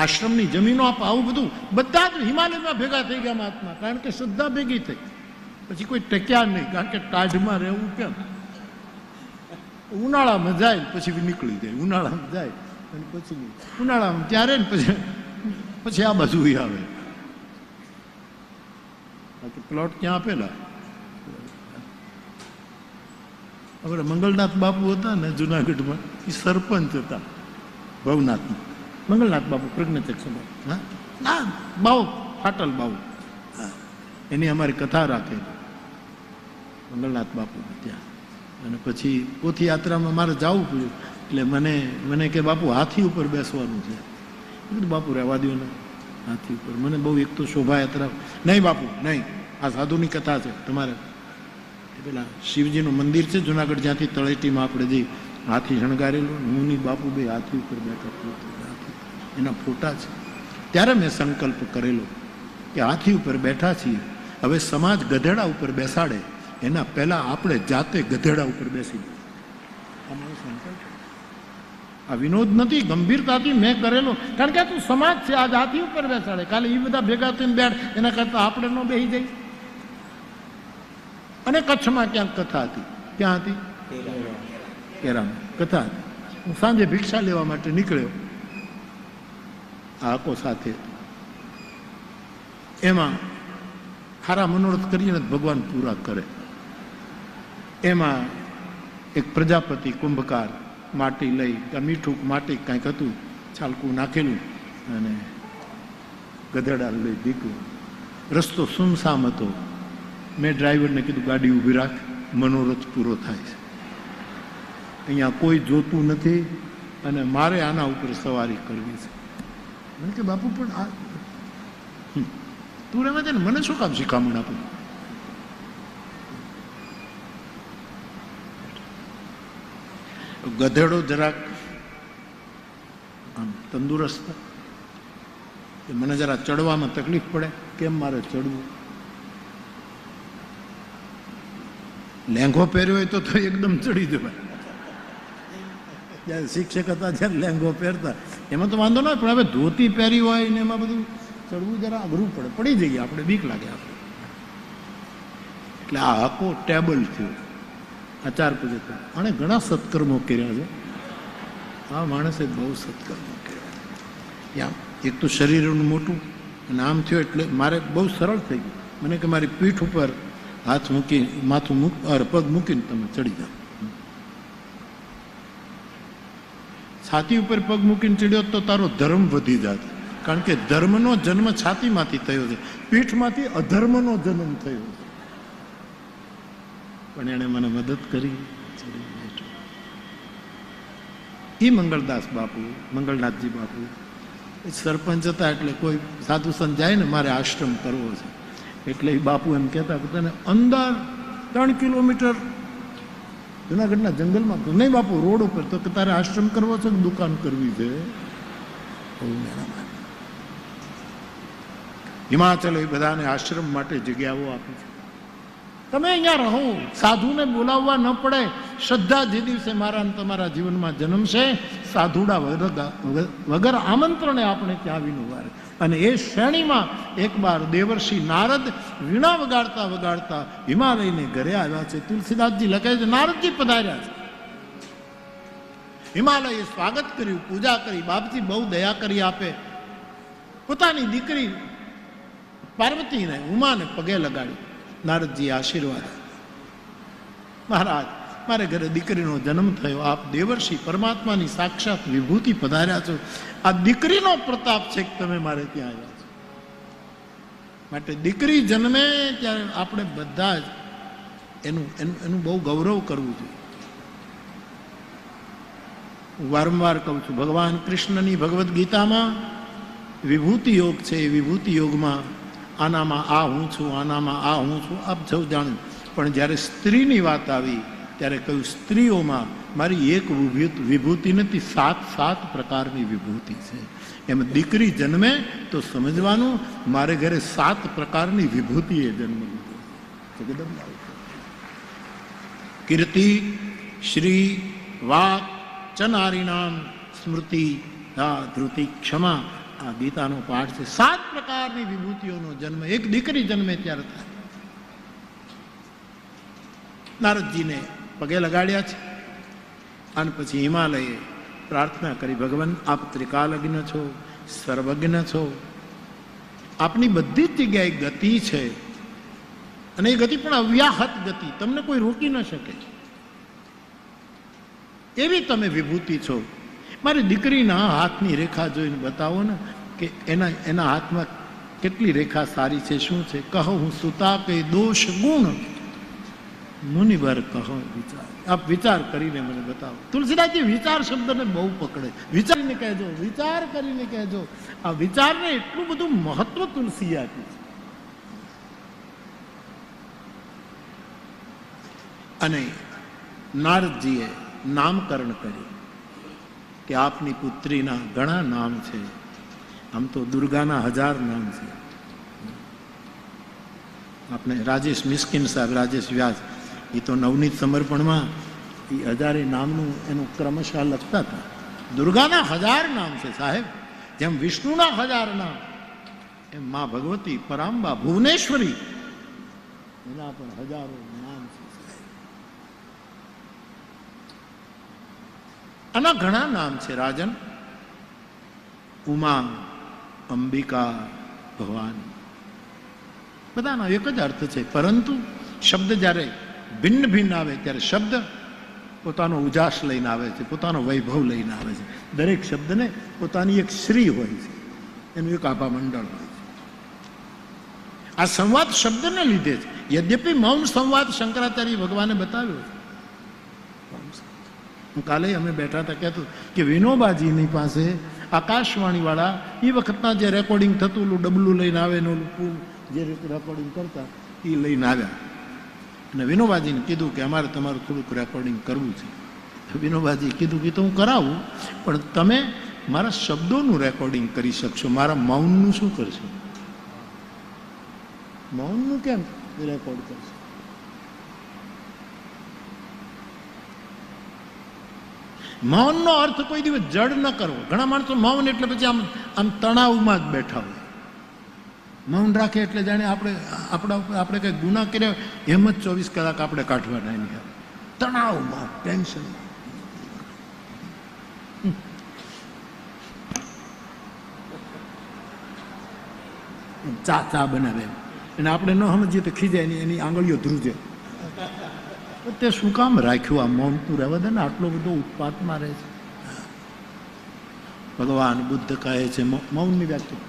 આશ્રમની જમીનો આપો, આવું બધું બધા જ હિમાલયમાં ભેગા થઈ ગયા મહાત્મા, કારણ કે શ્રદ્ધા ભેગી થઈ. પછી કોઈ ટક્યા નહીં, કારણ કે ટાઢમાં રહેવું કેમ, ઉનાળામાં જાય પછી નીકળી જાય, ઉનાળામાં જાય અને પછી ઉનાળામાં ત્યારે ને પછી આ બાજુ આવે. બાકી પ્લોટ ક્યાં આપેલા. આપણે મંગલનાથ બાપુ હતા ને જુનાગઢમાં, એ સરપંચ હતા ભવનાથમાં. મંગલનાથ બાપુ પ્રજ્ઞચક્ષ બાપુ, હા ના બાઉ ફાટલ બાઉ, હા એની અમારી કથા રાખેલી મંગલનાથ બાપુ ત્યાં. અને પછી પોથી યાત્રામાં મારે જવું પડ્યું, એટલે મને કે બાપુ હાથી ઉપર બેસવાનું છે. કીધું બાપુ રહેવા દો ને હાથી ઉપર, મને બહુ એક તો શોભાયાત્રા. નહીં બાપુ નહીં, આ સાધુની કથા છે તમારે. પેલા શિવજીનું મંદિર છે જુનાગઢ, જ્યાંથી તળેટીમાં આપણે જઈ, હાથી શણગારેલું, હું ની બાપુ બે હાથી ઉપર બેઠા, એના ફોટા છે. ત્યારે મેં સંકલ્પ કરેલો કે હાથી ઉપર બેઠા છીએ, હવે સમાજ ગધેડા ઉપર બેસાડે એના પહેલા આપણે જાતે ગધેડા ઉપર બેસી. અમારો સંકલ્પ આ વિનોદ નથી, ગંભીરતાથી મેં કરેલો. કારણ કે તું સમાજ છે, આજ હાથી ઉપર બેસાડે, કાલે એ બધા ભેગા થઈને બેઠ, એના કરતા આપણે ન બેસી જાય. અને કચ્છમાં ક્યાંક કથા હતી, ક્યાં હતી, કેરામાં કથા હતી. હું સાંજે ભિક્ષા લેવા માટે નીકળ્યો આકો સાથે. એમાં સારા મનોરથ કરીને ભગવાન પૂરા કરે. એમાં એક પ્રજાપતિ કુંભકાર માટી લઈ, મીઠું માટી કાંઈક હતું છાલકું નાખેલું, અને ગધેડા લઈ દીકરું. રસ્તો સુમસામ હતો. મેં ડ્રાઈવરને કીધું ગાડી ઊભી રાખ, મનોરથ પૂરો થાય છે, અહીંયા કોઈ જોતું નથી અને મારે આના ઉપર સવારી કરવી છે. મને કે બાપુ પણ આ તું રહેવા દે ને, મને શું કામ શિખામણ આપું. ગધેડો જરાક આમ તંદુરસ્ત, મને જરા ચડવામાં તકલીફ પડે, કેમ મારે ચડવું. લેંઘો પહેર્યો હોય તો એકદમ ચડી જવાય. જ્યારે શિક્ષક હતા જ્યારે લેંઘો પહેરતા એમાં તો વાંધો ન હોય, પણ હવે ધોતી પહેરી હોય ને એમાં બધું ચડવું જરા અઘરું પડે, પડી જઈએ આપણે, બીક લાગે આપણે. એટલે આ હકો ટેબલ થયો. આ 4 પજે આણે ઘણા સત્કર્મો કર્યા છે. આ માણસે બહુ સત્કર્મો કર્યા. એક તો શરીરનું મોટું અને આમ થયો એટલે મારે બહુ સરળ થઈ ગયું. મને કે મારી પીઠ ઉપર હાથ મૂકી, માથું પગ મૂકીને તમે ચડી જાઓ. છાતી ઉપર પગ મૂકીને ચડ્યો તો તારો ધર્મ વધી જાત, કારણ કે ધર્મનો જન્મ છાતીમાંથી થયો છે, પીઠમાંથી અધર્મનો જન્મ થયો છે. પણ એણે મને મદદ કરી. એ મંગળદાસ બાપુ, મંગળનાથજી બાપુ સરપંચ હતા, એટલે કોઈ સાધુ સંત જાય ને મારે આશ્રમ કરવો છે, એટલે એ બાપુ એમ કહેતા પોતાને અંદર 3 કિલોમીટર જુનાગઢના જંગલમાં. નહીં બાપુ રોડ ઉપર. તો કે તારે આશ્રમ કરવો છે કે દુકાન કરવી છે. હિમાચલ એ બધાને આશ્રમ માટે જગ્યાઓ આપી છે. તમે અહીંયા રહો, સાધુને બોલાવવા ન પડે. શ્રદ્ધા જે દિવસે મારા અને તમારા જીવનમાં જન્મશે, સાધુડા વગર આમંત્રણે આપણે ત્યાં આવીને ઉભા રહે. અને એ શ્રેણીમાં એકવાર દેવર્ષિ નારદ વીણા વગાડતા વગાડતા હિમાલયને ઘરે આવ્યા છે. તુલસીદાસજી લખે છે નારદજી પધાર્યા છે. હિમાલયે સ્વાગત કર્યું, પૂજા કરી. બાપજી બહુ દયા કરી આપે. પોતાની દીકરી પાર્વતીને, ઉમાને પગે લગાડી. નારદજી આશીર્વાદ, મહારાજ મારે ઘરે દીકરીનો જન્મ થયો, આપ દેવર્ષિ પરમાત્માની સાક્ષાત વિભૂતિ પધાર્યા છો, આ દીકરીનો પ્રતાપ છે કે તમે મારે ત્યાં આવ્યા છો. માટે દીકરી જન્મે ત્યારે આપણે બધા જ એનું બહુ ગૌરવ કરવું જોઈએ. હું વારંવાર કહું છું, ભગવાન કૃષ્ણની ભગવદ્ ગીતામાં વિભૂતિ યોગ છે. એ વિભૂતિ યોગમાં આનામાં આ હું છું, આનામાં આ હું છું, આપ સૌ જાણો. પણ જ્યારે સ્ત્રીની વાત આવી ત્યારે કહ્યું સ્ત્રીઓમાં મારી એક વિભૂતિ નથી, 7 પ્રકારની વિભૂતિ છે. એમ દીકરી જન્મે તો સમજવાનું મારે ઘરે 7 પ્રકારની વિભૂતિએ જન્મ લીધો. કીર્તિ, શ્રી, વાક, ચ નારીણામ, સ્મૃતિ, ધૃતિ, ક્ષમા, આ ગીતાનો પાઠ છે. 7 પ્રકારની વિભૂતિઓનો જન્મ એક દીકરી જન્મે ત્યારે થાય. નારદજીને પગે લગાડ્યા છે અને પછી હિમાલયે પ્રાર્થના કરી, ભગવાન આપ ત્રિકાલજ્ઞ છો, સર્વજ્ઞ છો, આપની બધી જ જગ્યાએ ગતિ છે અને એ ગતિ પણ અવ્યાહત ગતિ, તમને કોઈ રોકી ન શકે એવી તમે વિભૂતિ છો. મારી દીકરીના હાથની રેખા જોઈને બતાવો ને કે એના હાથમાં કેટલી રેખા સારી છે, શું છે? કહો હું સુતા કે દોષ ગુણ મુનિવર કહો વિચાર. આપ વિચાર કરીને મને બતાવો. તુલસીદાસજી વિચાર શબ્દને બહુ પકડે. વિચારીને કહેજો, વિચાર કરીને કહેજો. આ વિચારને એટલું બધું મહત્વ તુલસીએ આપ્યું છે. અને નારદજીએ નામકરણ કર્યું કે આપની પુત્રીના ઘણા નામ છે. આમ તો દુર્ગાના 1000 નામ છે. આપણે રાજેશ મિસ્કિન સાહેબ, રાજેશ વ્યાસ, એ તો નવનીત સમર્પણમાં એ 1000 નામનું એનું ક્રમશઃ લખતા હતા. દુર્ગાના 1000 નામ છે સાહેબ. જેમ વિષ્ણુના 1000 નામ, એમ મા ભગવતી, પરાંબા, ભુવનેશ્વરી, એના પણ 1000 નામ છે. આના ઘણા નામ છે રાજન. ઉમા, અંબિકા, ભવાની, બધાનો એક જ અર્થ છે. પરંતુ શબ્દ જ્યારે ભિન્ન ભિન્ન આવે ત્યારે શબ્દ પોતાનો ઉજાસ લઈને આવે છે, પોતાનો વૈભવ લઈને આવે છે. દરેક શબ્દને પોતાની એક શ્રી હોય છે, એનું એક આભા મંડળ હોય છે. આ સંવાદ શબ્દને લીધે જ, યદ્યપિ મૌન સંવાદ શંકરાચાર્ય ભગવાને બતાવ્યો છે. કાલે અમે બેઠા હતા, કહેતું કે વિનોબાજીની પાસે આકાશવાણી વાળા એ વખતના જે રેકોર્ડિંગ થતું, ઓલું ડબલું લઈને આવે ને ઓલું જે રેકોર્ડિંગ કરતા એ લઈને આવ્યા અને વિનોબાજીને કીધું કે અમારે તમારું થોડુંક રેકોર્ડિંગ કરવું છે. વિનોબાજી કીધું કે તો હું કરાવું, પણ તમે મારા શબ્દોનું રેકોર્ડિંગ કરી શકશો, મારા મૌનનું શું કરશો? મૌનનું કેમ રેકોર્ડ કરશો? મૌનનો અર્થ કોઈ દિવસ જડ ન કરવો. ઘણા માણસો મૌન એટલે પછી આમ તણાવમાં જ બેઠા હોય. મૌન રાખે એટલે જાણે આપણે કંઈ ગુના કર્યા એમ જ 24 કલાક આપણે કાઢવાના એની તણાવમાં, ટેન્શનમાં. ચા બનાવે અને આપણે ન સમજીએ તો ખીજાય એની આંગળીઓ ધ્રુજે. તે શું કામ રાખ્યું આ મૌન? તું રહેવા દે ને, આટલો બધો ઉત્પાત મારે છે. ભગવાન બુદ્ધ કહે છે મૌનની વ્યાખ્યા,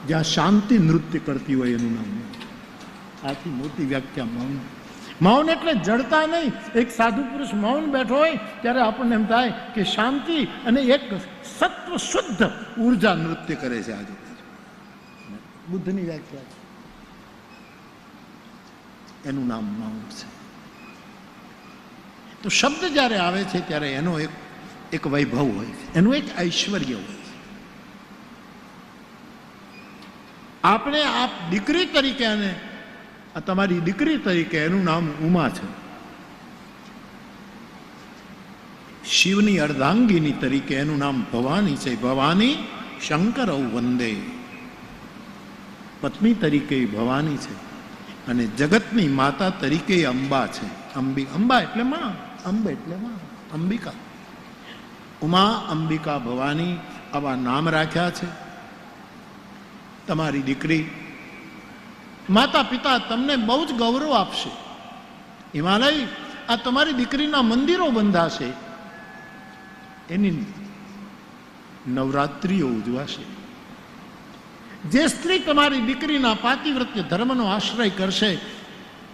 જ્યાં શાંતિ નૃત્ય કરતી હોય એનું નામ. આથી મોટી વ્યાખ્યા મૌન. મૌન એટલે જડતા નહીં. એક સાધુ પુરુષ મૌન બેઠો હોય ત્યારે આપણને એમ થાય કે શાંતિ અને એક સત્વ શુદ્ધ ઉર્જા નૃત્ય કરે છે. આજે બુદ્ધની વ્યાખ્યા છે, એનું નામ મૌન છે. તો શબ્દ જ્યારે આવે છે ત્યારે એનો એક વૈભવ હોય છે, એનું એક ઐશ્વર્ય હોય છે. આપણે આપ દીકરી તરીકે, અને તમારી દીકરી તરીકે એનું નામ ઉમા છે. શિવની અર્ધાંગીની તરીકે એનું નામ ભવાની છે. ભવાની શંકરૌ વંદે. પત્ની તરીકે ભવાની છે અને જગતની માતા તરીકે અંબા છે. અંબા એટલે માં, અંબ એટલે માં, અંબિકા. ઉમા, અંબિકા, ભવાની આવા નામ રાખ્યા છે. તમારી દીકરી, માતા પિતા તમને બહુ જ ગૌરવ આપશે. હિમાલય, આ તમારી દીકરીના મંદિરો બંધાશે, એની નવરાત્રિઓ ઉજવાશે. જે સ્ત્રી તમારી દીકરીના પાતિવ્રત્ય ધર્મનો આશ્રય કરશે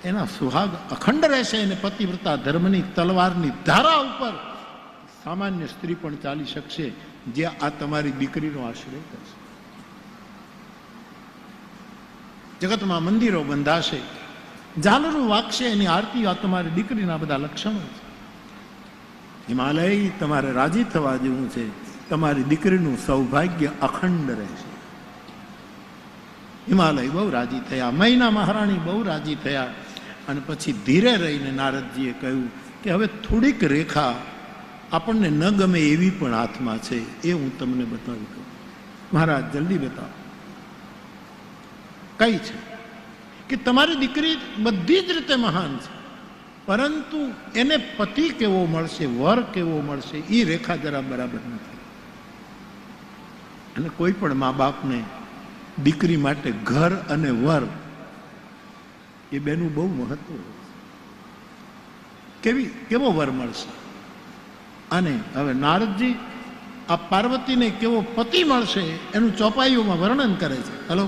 એના સુહાગ અખંડ રહેશે. અને પતિવ્રતા ધર્મની તલવારની ધારા ઉપર સામાન્ય સ્ત્રી પણ ચાલી શકશે, જે આ તમારી દીકરીનો આશ્રય કરશે. જગતમાં મંદિરો બંધાશે, ઝાલરું વાગશે, એની આરતી. આ તમારી દીકરીના બધા લક્ષણો છે. હિમાલય, તમારે રાજી થવા જેવું છે. તમારી દીકરીનું સૌભાગ્ય અખંડ રહેશે. હિમાલય બહુ રાજી થયા, મૈના મહારાણી બહુ રાજી થયા. અને પછી ધીરે રહીને નારદજીએ કહ્યું કે હવે થોડીક રેખા આપણને ન ગમે એવી પણ હાથમાં છે, એ હું તમને બતાવી દઉં. મહારાજ જલ્દી બતાવો કઈ છે કે તમારી દીકરી બધી જ રીતે મહાન છે, પરંતુ એને પતિ કેવો મળશે, વર કેવો મળશે, એ રેખા જરા બરાબર નથી. અને કોઈ પણ મા બાપને દીકરી માટે ઘર અને વર એ બેનું બહુ મહત્વ છે. કેવો વર મળશે. અને હવે નારદજી આ પાર્વતીને કેવો પતિ મળશે એનું ચોપાઈઓમાં વર્ણન કરે છે. હલો,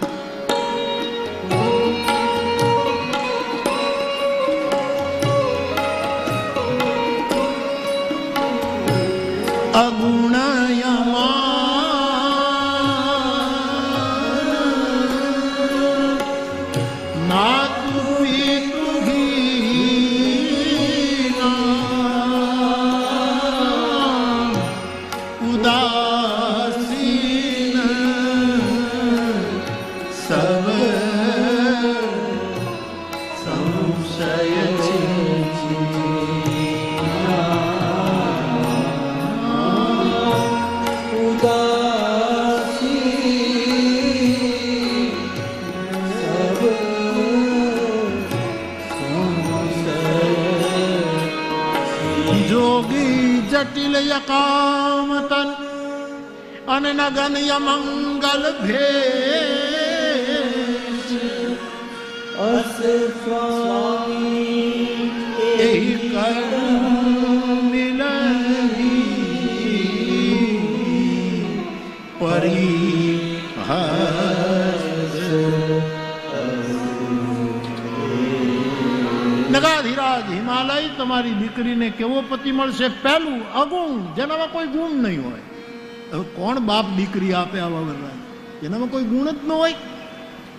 જટિલ યકામતન અને નગન યમંગલ ભેષ અસ સ્વામી એહી કર મિલહી પરિહસ નગાધીરાજ હિમાલય તમારી દીકરીને કેવો પતિ મળશે? પહેલું અગુણ, જેનામાં કોઈ ગુણ નહીં હોય. હવે કોણ બાપ દીકરી આપે આવા વરરાજ? એનામાં કોઈ ગુણ જ ન હોય.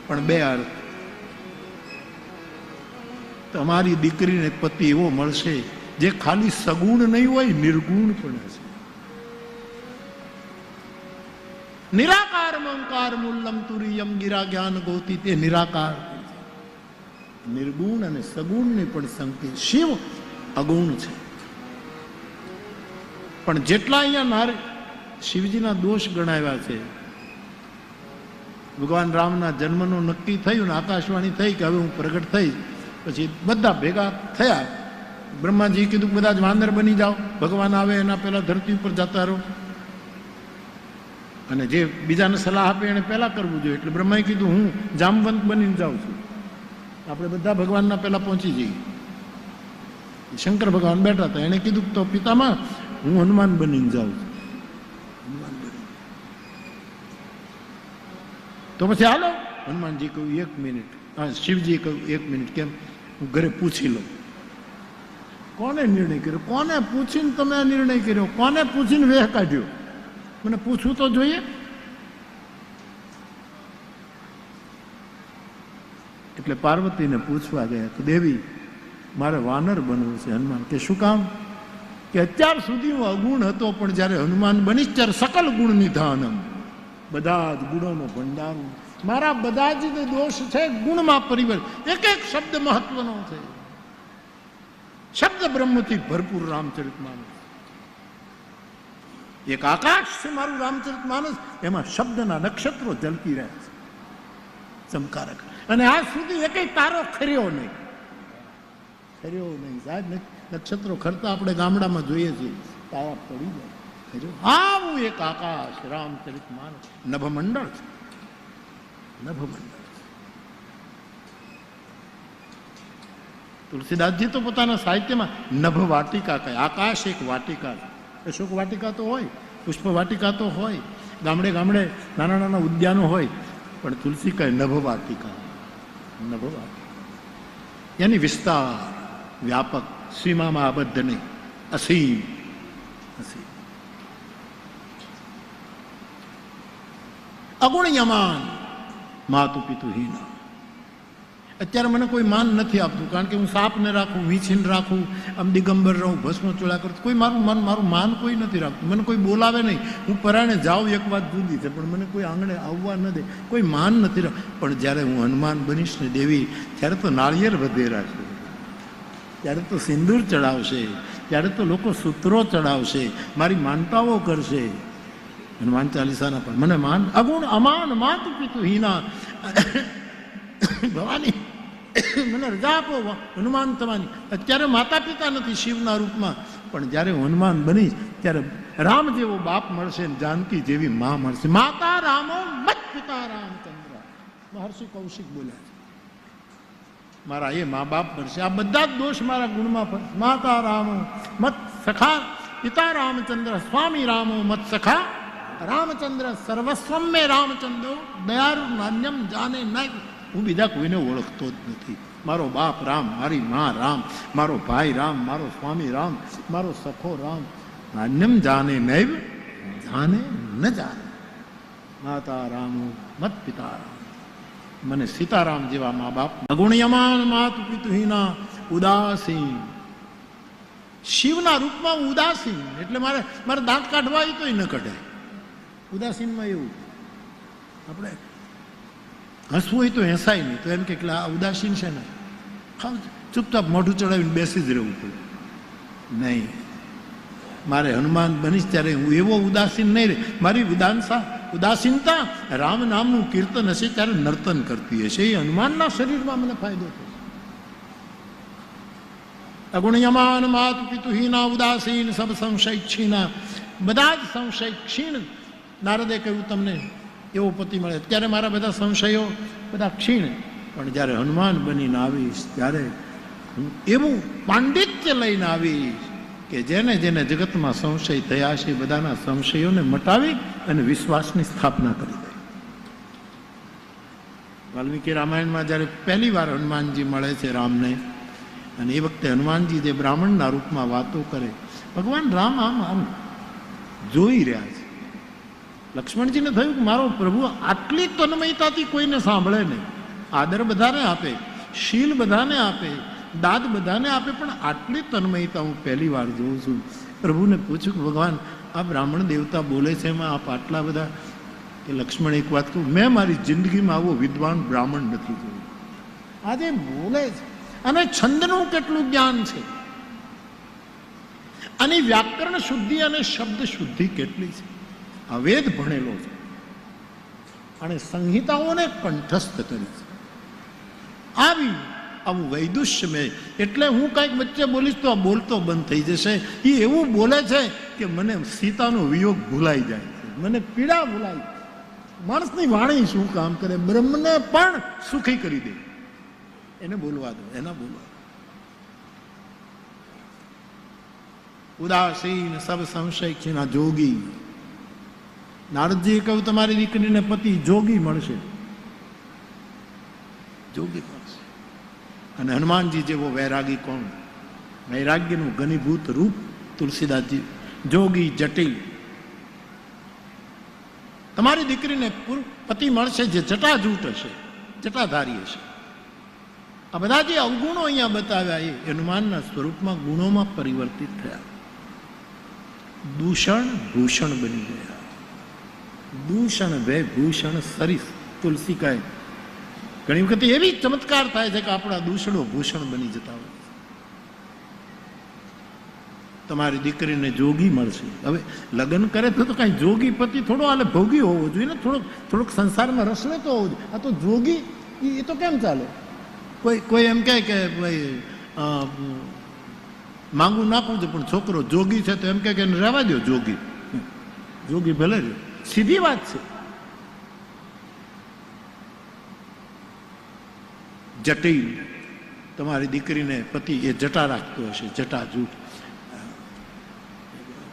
પણ બે અર્થ, તમારી દીકરીને પતિ એવો મળશે જે ખાલી સગુણ નહીં હોય, નિર્ગુણ પણ હશે. નિરાકાર મંકાર મૂલ્યમ તુરિયમ ગિરા જ્ઞાન ગોતી, તે નિરાકાર નિર્ગુણ અને સગુણને પણ સંકેત. શિવ અગુણ છે, પણ જેટલા અહીંયા શિવજીના દોષ ગણાવ્યા છે, ભગવાન રામના જન્મનું નક્કી થયું ને આકાશવાણી થઈ કે હવે હું પ્રગટ થઈ, પછી બધા ભેગા થયા. બ્રહ્માજી કીધું બધા જ વાનર બની જાઓ, ભગવાન આવે એના પહેલા ધરતી ઉપર જતા રહો. અને જે બીજાને સલાહ આપે એને પહેલા કરવું જોઈએ. એટલે બ્રહ્માએ કીધું હું જામવંત બનીને જાઉં છું, આપણે બધા ભગવાનના પહેલા પહોંચી જઈએ. શંકર ભગવાન બેઠા હતા, એને કીધું તો પિતામાં હું હનુમાન બનીને જાઉં છું. હનુમાન બની તો પછી હાલો. હનુમાનજી કહ્યું 1 મિનિટ, શિવજી કહ્યું 1 મિનિટ, કેમ? હું ઘરે પૂછી લઉં. કોને નિર્ણય કર્યો? કોને પૂછીને તમે આ નિર્ણય કર્યો? કોને પૂછીને વેહ કાઢ્યો? મને પૂછવું તો જોઈએ. એટલે પાર્વતીને પૂછવા ગયા કે દેવી મારે વાનર બનવું છે. હનુમાન કે શું કામ? કે અત્યાર સુધી હું અગુણ હતો, પણ જ્યારે હનુમાન બનીશ ત્યારે સકલ ગુણ નિધાનમ, બધા જ ગુણોનો ભંડાર, મારા બધા જ દોષ છે ગુણમાં પરિવર્તન. એક એક શબ્દ મહત્વનો છે. શબ્દ બ્રહ્મથી ભરપૂર રામચરિતમાનસ. એક આકાશ છે મારું રામચરિતમાનસ, એમાં શબ્દના નક્ષત્રો ઝલકી રહ્યા છે, ચમકારક. અને આજ સુધી એક તારો ખર્યો નહીં, ખર્યો નહીં સાહેબ. નક્ષત્રો ખરતા આપણે ગામડામાં જોઈએ છીએ, તારા પડી જાય. આવું એક આકાશ રામચરિતમાનસ નભમંડળ છે, નભમંડળ. તુલસીદાસજી તો પોતાના સાહિત્યમાં નભ વાટિકા કહે. આકાશ એક વાટિકા છે. અશોક વાટિકા તો હોય, પુષ્પ વાટિકા તો હોય, ગામડે ગામડે નાના નાના ઉદ્યાનો હોય, પણ તુલસી કહે નભ વાટિકા. નભ વાટિકા એની વિસ્તાર વ્યાપક, સીમામાં આબદ્ધ નહીં, અસીમ. અસીમ અગુણ્યમાન માતુ પિતુ હીના. અત્યારે મને કોઈ માન નથી આપતું, કારણ કે હું સાપને રાખું, વીંછીને રાખું, આમ દિગંબર રહું, ભસ્મ ચોળા કરું. કોઈ મારું માન કોઈ નથી રાખતું. મને કોઈ બોલાવે નહીં. હું પરાણે જાઉં એક વાત જુદી છે, પણ મને કોઈ આંગણે આવવા ન દે. કોઈ માન નથી રાખતું. પણ જ્યારે હું હનુમાન બનીશ ને દેવી, ત્યારે તો નાળિયેર વધેરા છે, ત્યારે તો સિંદૂર ચડાવશે, ત્યારે તો લોકો સૂત્રો ચડાવશે, મારી માનતાઓ કરશે. હનુમાન ચાલીસાના પણ મને માન અગુણ અમાન માતુ પિતુ હીના ભવાની મને રજા આપો હનુમાન થવાની. અત્યારે માતા પિતા નથી શિવના રૂપમાં, પણ જ્યારે હું હનુમાન બનીશ ત્યારે રામ જેવો બાપ મળશે ને જાનકી જેવી મા મળશે. માતા રામો મત પિતા રામચંદ્ર, મહર્ષિ કૌશિક બોલ્યા છે. મારા એ મા બાપ મળશે. આ બધા જ દોષ મારા ગુણમાં પડશે. માતા રામો મત સખા પિતા રામચંદ્ર, સ્વામી રામો મત સખા રામચંદ્ર, સર્વસ્વમ મેં રામચંદ્ર, દયારુ નાન્યમ જાને નહીં. હું બીજા કોઈને ઓળખતો જ નથી. મારો બાપ રામ, મારી મા રામ, મારો ભાઈ રામ, મારો સ્વામી રામ, મારો સખો રામ. નાન્યમ જાને નૈવ જાને ન જાને. માતા રામો મત પિતા રામ, મને સીતારામ જેવા મા બાપ. અગુણ્યમાન માતુ પિતુહીના ઉદાસીન. શિવના રૂપમાં ઉદાસીન એટલે મારે દાંત કાઢવા હોય તોય ન કઢાય. ઉદાસીનમાં એવું આપણે હસવું હોય તો હસાય નહીં, તો એમ કે આ ઉદાસીન છે ને, ચૂપચાપ મોઢું ચડાવીને બેસી જ રહેવું પડે. નહીં, મારે હનુમાન બનીશ ત્યારે હું એવો ઉદાસીન નહીં રહે. મારી ઉદાસીનતા રામ નામનું કીર્તન હશે ત્યારે નર્તન કરતી હશે. એ હનુમાનના શરીરમાં મને ફાયદો થશે. અગુણ્યમાન માતુ પિતુહીના ઉદાસીન સબ સંશય ક્ષીણા. બધા જ સંશય ક્ષીણ. નારદે કહ્યું તમને એવો પતિ મળે. ત્યારે મારા બધા સંશયો બધા ક્ષીણ, પણ જ્યારે હનુમાન બનીને આવીશ ત્યારે એવું પાંડિત્ય લઈને આવીશ કે જેને જેને જગતમાં સંશય થયા છે બધાના સંશયોને મટાવી અને વિશ્વાસની સ્થાપના કરી દે. વાલ્મીકી રામાયણમાં જ્યારે પહેલી વાર હનુમાનજી મળે છે રામને, અને એ વખતે હનુમાનજી જે બ્રાહ્મણના રૂપમાં વાતો કરે, ભગવાન રામ આમ આમ જોઈ રહ્યા છે. લક્ષ્મણજીને થયું કે મારો પ્રભુ આટલી તન્મયતાથી કોઈને સાંભળે નહીં. આદર બધાને આપે, શીલ બધાને આપે, દાદ બધાને આપે, પણ આટલી તન્મયતા હું પહેલી વાર જોઉં છું. પ્રભુને પૂછ્યું કે ભગવાન આ બ્રાહ્મણ દેવતા બોલે છે એમાં આપ આટલા બધા. કે લક્ષ્મણ એક વાત કહું, મેં મારી જિંદગીમાં આવો વિદ્વાન બ્રાહ્મણ નથી જોયું. આજે બોલે છે અને છંદનું કેટલું જ્ઞાન છે, અને વ્યાકરણ શુદ્ધિ અને શબ્દ શુદ્ધિ કેટલી છે. આ વેદ ભણેલો છે અને સંહિતાઓને કંઠસ્થ કરી છે. આવું વૈદુષ્ય મેં, એટલે હું કંઈક વચ્ચે બોલીશ તો બોલતો બંધ થઈ જશે. એ એવું બોલે છે કે મને સીતાનો વિયોગ ભૂલાઈ જાય છે, મને પીડા ભૂલાય. માણસની વાણી શું કામ કરે, બ્રહ્મને પણ સુખી કરી દે. એને બોલવા દો, એના બોલવા દો. ઉદાસીન સબ સંશય ક્ષીણા જોગી. નારદજીએ કહ્યું તમારી દીકરીને પતિ જોગી મળશે, જોગી મળશે. અને હનુમાનજી જેવો વૈરાગી કોણ? વૈરાગ્યનું ઘનીભૂત રૂપ તુલસીદાસજી. જોગી જટિલ. તમારી દીકરીને પતિ મળશે જે જટાજૂટ હશે, જટાધારી હશે. આ બધા જે અવગુણો અહીંયા બતાવ્યા એ હનુમાનના સ્વરૂપમાં ગુણોમાં પરિવર્તિત થયા. દૂષણ ભૂષણ બની ગયા. દૂષણ વે ભૂષણ સરીસ. તુલસી કહે ઘણી વખત એવી ચમત્કાર થાય છે કે આપણા દૂષણો ભૂષણ બની જતા હોય. તમારી દીકરીને જોગી મળશે. હવે લગ્ન કરે તો કાંઈ જોગી પતિ થોડો હાલે ભોગી હોવો જોઈએ ને, થોડોક સંસારમાં રસ લેતો હોવો જોઈએ. આ તો જોગી એ તો કેમ ચાલે? કોઈ એમ કહે કે ભાઈ માંગુ નાખવું છે, પણ છોકરો જોગી છે તો એમ કહે કે રહેવા દો જોગી. જોગી ભલે રહ્યો, સીધી વાત છે. જટિલ. તમારી દીકરીને પતિ એ જટા રાખતો હશે, જટા જૂઠ.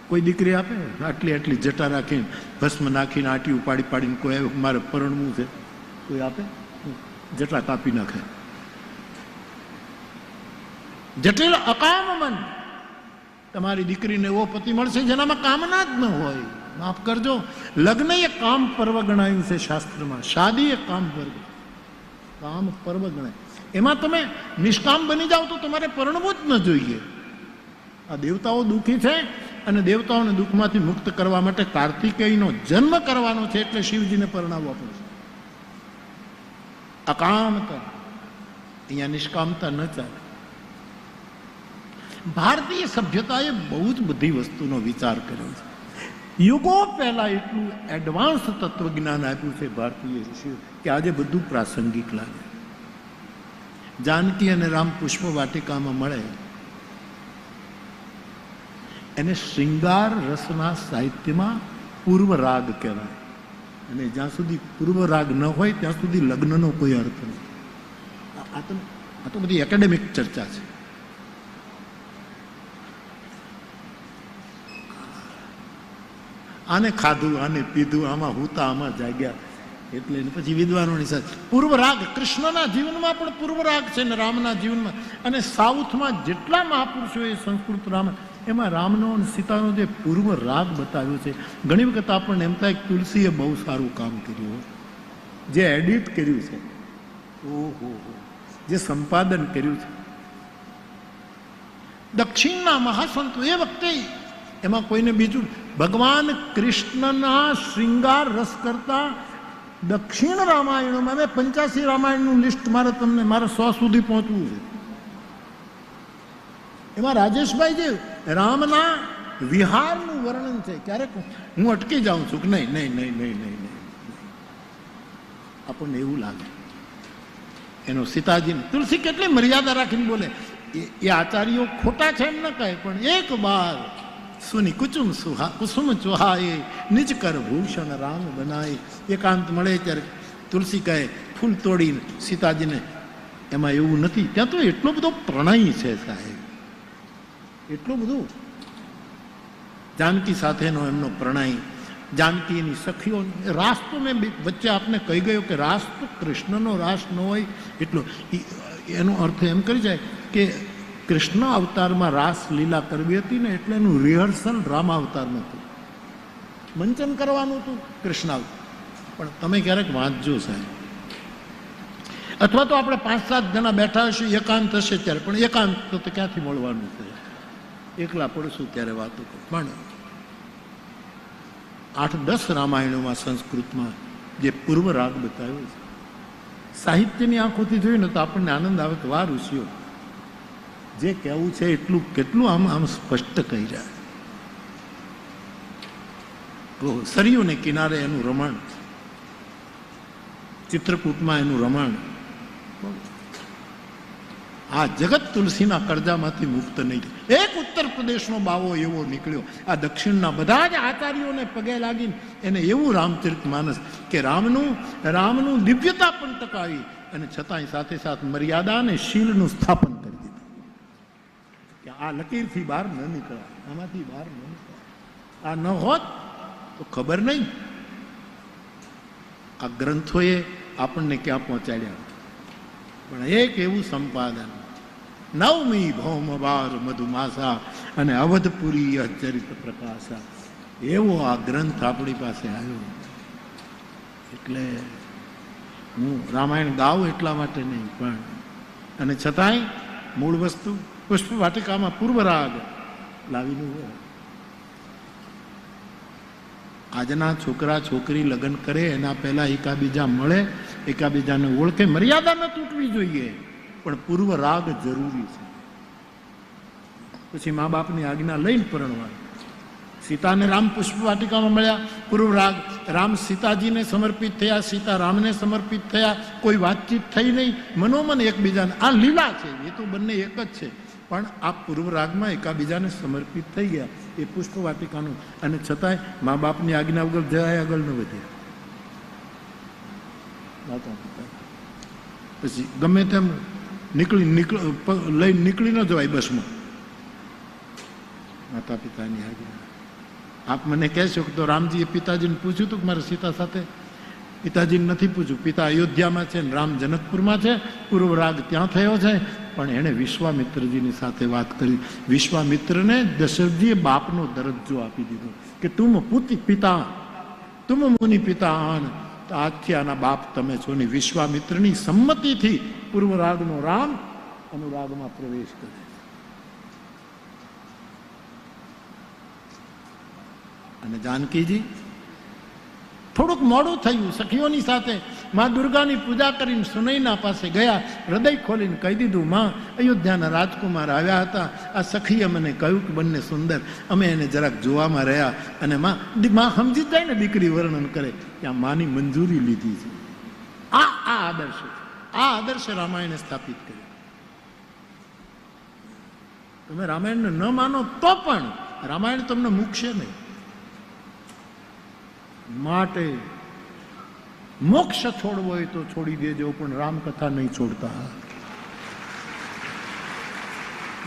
કોઈ દીકરી આપે આટલી જટા રાખીને ભસ્મ નાખીને આટી ઉપાડી પાડીને કોઈ આવે મારે પરણવું છે, કોઈ આપે? જટા કાપી નાખે. જટિલ અકામ મન. તમારી દીકરીને એવો પતિ મળશે જેનામાં કામના જ ન હોય. માફ કરજો, લગ્ન એ કામ પર્વ ગણાયું છે શાસ્ત્રમાં. શાદી એ કામ પર્વ ગણાય. એમાં તમે નિષ્કામ બની જાઓ તો તમારે પરણવું જ ન જોઈએ. આ દેવતાઓ દુઃખી છે અને દેવતાઓને દુઃખમાંથી મુક્ત કરવા માટે કાર્તિકેયનો જન્મ કરવાનો છે, એટલે શિવજીને પરણાવવા પડશે. અકામતા, અહીંયા નિષ્કામતા ન ચાલે. ભારતીય સભ્યતાએ બહુ જ બધી વસ્તુનો વિચાર કર્યો છે. યુગો પહેલા એટલું એડવાન્સ તત્વજ્ઞાન આપ્યું છે ભારતીય ઋષિઓ કે આજે બધું પ્રાસંગિક લાગે. જાનકી અને રામ પુષ્પ વાટિકામાં મળે એને શૃંગાર રસના સાહિત્યમાં પૂર્વ રાગ કહેવાય. અને જ્યાં સુધી પૂર્વ રાગ ન હોય ત્યાં સુધી લગ્નનો કોઈ અર્થ નથી. આ તો બધી એકેડેમિક ચર્ચા છે. આને ખાધું, આને પીધું, આમાં હુતા, આમાં જાગ્યા, એટલે પછી વિદ્વાનોની સાથે પૂર્વ રાગ. કૃષ્ણના જીવનમાં પણ પૂર્વ રાગ છે ને રામના જીવનમાં. અને સાઉથમાં જેટલા મહાપુરુષો એ સંસ્કૃત રામ એમાં રામનો અને સીતાનો જે પૂર્વ રાગ બતાવ્યો છે. ઘણી વખત આપણને એમ થાય કે તુલસીએ બહુ સારું કામ કર્યું, જે એડિટ કર્યું છે, ઓહો, જે સંપાદન કર્યું છે. દક્ષિણના મહાસંતો એ વખતે એમાં કોઈને બીજું ભગવાન કૃષ્ણના શ્રૃંગાર રસ કરતા દક્ષિણ રામાયણોમાં મેં 85 રામાયણનું લિસ્ટ તમને મારે 100 સુધી પહોંચવું છે. એમાં રાજેશભાઈ જે રામના વિહારનું વર્ણન છે, ક્યારેક હું અટકી જાઉં છું કે નહીં નહીં નહીં નહીં નહીં નહીં, આપણને એવું લાગે એનો સીતાજીને તુલસી કેટલી મર્યાદા રાખીને બોલે. એ આચાર્યો ખોટા છે એમ ન કહે, પણ એક બાર સુની કુસુમ કુસુમ ચુહાએ નિજ કર ભૂષણ રામ બનાય. એકાંત મળે ત્યારે તુલસી કહે ફૂલ તોડીને સીતાજીને. એમાં એવું નથી, ત્યાં તો એટલો બધો પ્રણય છે સાહેબ, એટલું બધું. જાનકી સાથેનો એમનો પ્રણય, જાનકીની સખીઓ. રાસ તો મેં વચ્ચે આપને કહી ગયો કે રાસ તો કૃષ્ણનો રાસ ન હોય એટલો. એનો અર્થ એમ કરી જાય કે કૃષ્ણ અવતારમાં રાસ લીલા કરવી હતી ને એટલે એનું રિહર્સલ રામ અવતારમાં હતું, મંચન કરવાનું હતું કૃષ્ણ અવતાર. પણ તમે ક્યારેક વાંચજો સાહેબ, અથવા તો આપણે 5-7 જણા બેઠા હશું, એકાંત હશે ત્યારે, પણ એકાંત તો ક્યાંથી મળવાનું છે, એકલા પડશું ત્યારે વાતો. પણ 8-10 રામાયણોમાં સંસ્કૃતમાં જે પૂર્વ રાગ બતાવ્યો છે, સાહિત્યની આંખોથી જોઈએ ને તો આપણને આનંદ આવે કે વાહ ઋષિઓ જે કહેવું છે એટલું કેટલું આમ સ્પષ્ટ કહી જાય. સરયુને કિનારે એનું રમણ, ચિત્રકૂટમાં એનું રમણ. આ જગત તુલસીના કરજામાંથી મુક્ત નહીં. એક ઉત્તર પ્રદેશનો બાવો એવો નીકળ્યો, આ દક્ષિણના બધા જ આચાર્યોને પગે લાગીને એને એવું રામચરિત માનસ કે રામનું દિવ્યતા પણ ટકાવી અને છતાંય સાથે સાથે મર્યાદા અને શીલનું સ્થાપન કરી દીધું કે આ લકીરથી બહાર ન નીકળાય, આમાંથી બહાર ન નીકળાય. આ ન હોત તો ખબર નહીં આ ગ્રંથોએ આપણને ક્યાં પહોંચાડ્યા. પણ એક એવું સંપાદન, નવમી ભૌમ બાર મધુમાસા અને અવધપુરી અચરિત પ્રકાશા, એવો આ ગ્રંથ આપણી પાસે આવ્યો. એટલે હું રામાયણ ગાઉં એટલા માટે નહીં, પણ અને છતાંય મૂળ વસ્તુ પુષ્પ વાટિકામાં પૂર્વ રાગ લાવીને હોય. આજના છોકરા છોકરી લગ્ન કરે એના પહેલા એકાબીજા મળે, એકાબીજાને ઓળખે. મર્યાદા ન તૂટવી જોઈએ, પણ પૂર્વ રાગ જરૂરી છે. પછી મા બાપની આજ્ઞા લઈને પરણવાનું. સીતાને રામ પુષ્પ વાટિકામાં મળ્યા, પૂર્વ રાગ. રામ સીતાજીને સમર્પિત થયા, સીતા રામને સમર્પિત થયા, કોઈ વાતચીત થઈ નહીં, મનોમન એકબીજાને. આ લીલા છે, એ તો બંને એક જ છે, પણ આ પૂર્વ રાગમાં એકાબીજાને સમર્પિત થઈ ગયા, એ પુષ્પ વાટિકાનું. અને છતાંય મા બાપની આજ્ઞા વગર જરાય આગળ ન વધ્યા. પછી ગમે તેમ લઈને નીકળી ન જવાય બસમાં, માતા પિતાની આજ્ઞા. આપ મને કહેશો કે તો રામજીએ પિતાજીને પૂછ્યું હતું કે મારે સીતા સાથે? પિતાજીને નથી પૂછ્યું. પિતા અયોધ્યામાં છે ને રામ જનકપુરમાં છે, પૂર્વ રાગ ત્યાં થયો છે. પણ એણે વિશ્વામિત્રજીની સાથે વાત કરી. વિશ્વામિત્રને દશરથજીએ બાપનો દરજ્જો આપી દીધો કે તુમ પિતા, તુમ મુનિ પિતા આન, તો આજથી આના બાપ તમે છો. ને વિશ્વામિત્રની સંમતિથી પૂર્વ રાગનો રામ અનુરાગમાં પ્રવેશ કરે. અને જાનકીજી થોડુંક થોડુંક મોડું થયું. સખીઓની સાથે માં દુર્ગાની પૂજા કરીને સુનૈના પાસે ગયા. હૃદય ખોલીને કહી દીધું, માં અયોધ્યાના રાજકુમાર આવ્યા હતા. આ સખીએ મને કહ્યું કે બંને સુંદર. અમે એને જરાક જોવામાં રહ્યા અને માં સમજી જાય ને દીકરી વર્ણન કરે ત્યાં માની મંજૂરી લીધી છે. આ આદર્શ છે. આ આદર્શ રામાયણે સ્થાપિત કર્યો. તમે રામાયણને ન માનો તો પણ રામાયણ તમને મૂકશે નહીં. માટે મોક્ષ છોડવો હોય તો છોડી દેજો, પણ રામકથા નહીં છોડતા.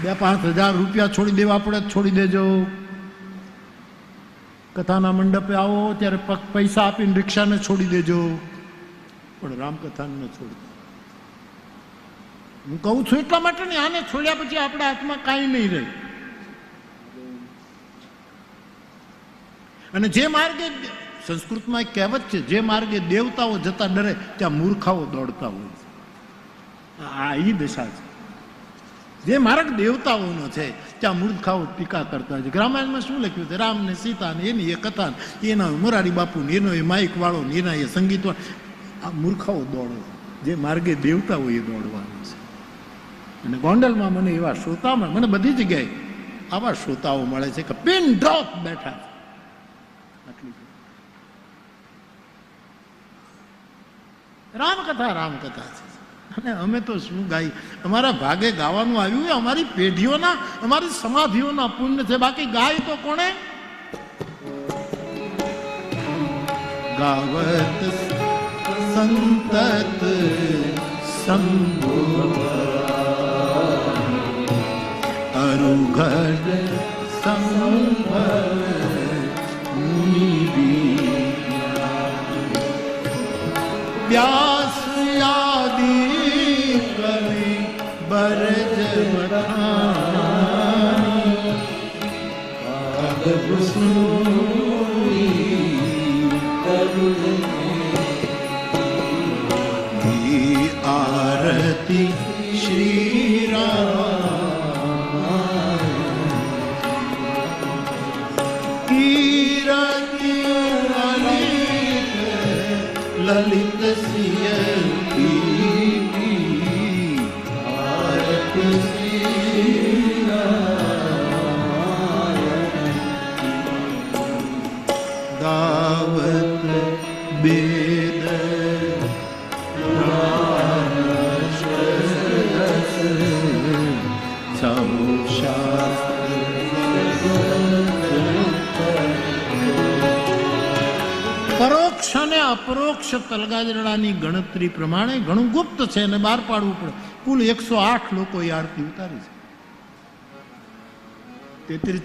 2-5 હજાર રૂપિયા છોડી દેવા પડે છોડી દેજો. કથાના મંડપે આવો ત્યારે પૈસા આપીને રિક્ષાને છોડી દેજો, પણ રામકથાને ન છોડતા. હું કહું છું એટલા માટે ને, આને છોડ્યા પછી આપણા હાથમાં કાંઈ નહીં રહે. અને જે માર્ગે, સંસ્કૃતમાં એક કહેવત છે, જે માર્ગે દેવતાઓ જતા ડરે ત્યાં મૂર્ખાઓ દોડતા હોય. આ ઈ દશા છે. જે માર્ગ દેવતાઓનો છે ત્યાં મૂર્ખાઓ ટીકા કરતા હોય છે. રામાયણમાં શું લખ્યું છે? રામ ને સીતા ને એની એ કથા, એના મોરારી બાપુ ને એનો એ માઇક વાળો ને એના એ સંગીત વાળો. આ મૂર્ખાઓ દોડે. જે માર્ગે દેવતાઓ એ દોડવાનું છે. અને ગોંડલમાં મને એવા શ્રોતામાં, મને બધી જગ્યાએ આવા શ્રોતાઓ મળે છે કે પિન ડ્રોપ બેઠા છે. આટલી રામકથા છે. અને અમે તો શું ગાઈ, અમારા ભાગે ગાવાનું આવ્યું એ અમારી પેઢીઓના, અમારી સમાધિઓના પુણ્ય છે. બાકી ગાય તો કોણે? ગાવત સંતત સંભો અરુઘડ સંભવ વ્યાસ યાદી કવિ બરજ બઠાની આરતી શ્રી રામ કીર્તિ લલિત સિય ગાવત બેદ પરોક્ષ અને અપરોક્ષ તલગાજરડાની ગણતરી પ્રમાણે ઘણું ગુપ્ત છે અને બહાર પાડવું પડે. કુલ 108 લોકોએ આરતી ઉતારી છે. 33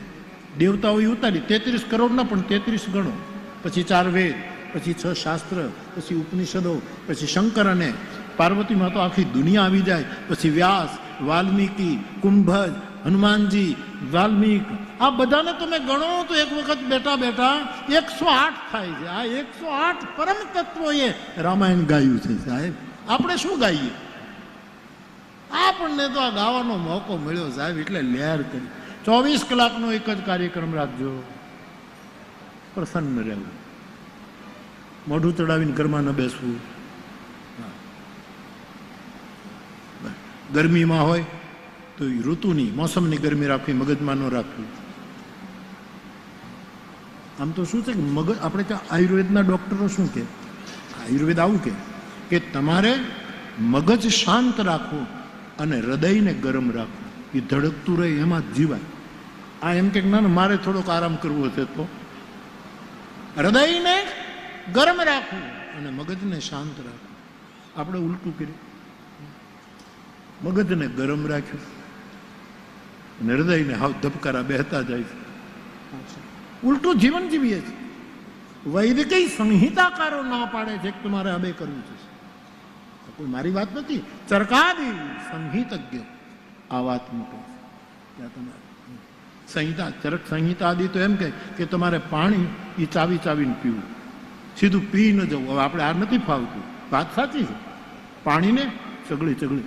દેવતાઓએ ઉતારી. 33 કરોડના પણ 33 ગણો. પછી 4 વેદ, પછી 6 શાસ્ત્ર, પછી ઉપનિષદો, પછી શંકર અને પાર્વતીમાં તો આખી દુનિયા આવી જાય. પછી વ્યાસ, વાલ્મીકી, કુંભજ, હનુમાનજી, વાલ્મીક, આ બધાને તમે ગણો તો એક વખત બેઠા બેઠા 108 થાય છે. આ 108 પરમ તત્વોએ રામાયણ ગાયું છે. સાહેબ આપણે શું ગાઈએ? આપણને તો આ ગાવાનો મોકો મળ્યો સાહેબ, એટલે લહેર કરી. 24 કલાકનો એક જ કાર્યક્રમ રાખજો. પ્રસન્ન રહેવું, મોઢું ચડાવીને ઘરમાં ન બેસવું. ગરમીમાં હોય તો ઋતુની, મોસમની ગરમી રાખવી, મગજમાં ન રાખવી. આમ તો શું છે કે મગજ, આપણે ત્યાં આયુર્વેદના ડૉક્ટરો શું કહે, આયુર્વેદ આવું કે તમારે મગજ શાંત રાખવું અને હૃદયને ગરમ રાખવું. એ ધડકતું રહે એમાં જ જીવાય. આ એમ કે ના મારે થોડોક આરામ કરવો છે તો હૃદયને ગરમ રાખવું અને મગજને શાંત રાખવું. આપણે ઉલટું કર્યું, મગજને ગરમ રાખ્યું અને હૃદયને હાવ ધબકારા બેહતા જાય છે. ઉલટું જીવન જીવીએ છીએ. વૈદિક સંહિતાકારો ના પાડે છે કે તમારે હવે કરવું છે. કોઈ મારી વાત નથી, ચરકાદી સંહિતજ્ઞ આ વાત મૂકે છે. સંહિતા, ચરક સંહિતા આદિ તો એમ કે તમારે પાણી એ ચાવી ચાવીને પીવું, સીધું પી ન જવું. હવે આપણે આ નથી ફાવતું, વાત સાચી છે. પાણીને ચગળી ચગળી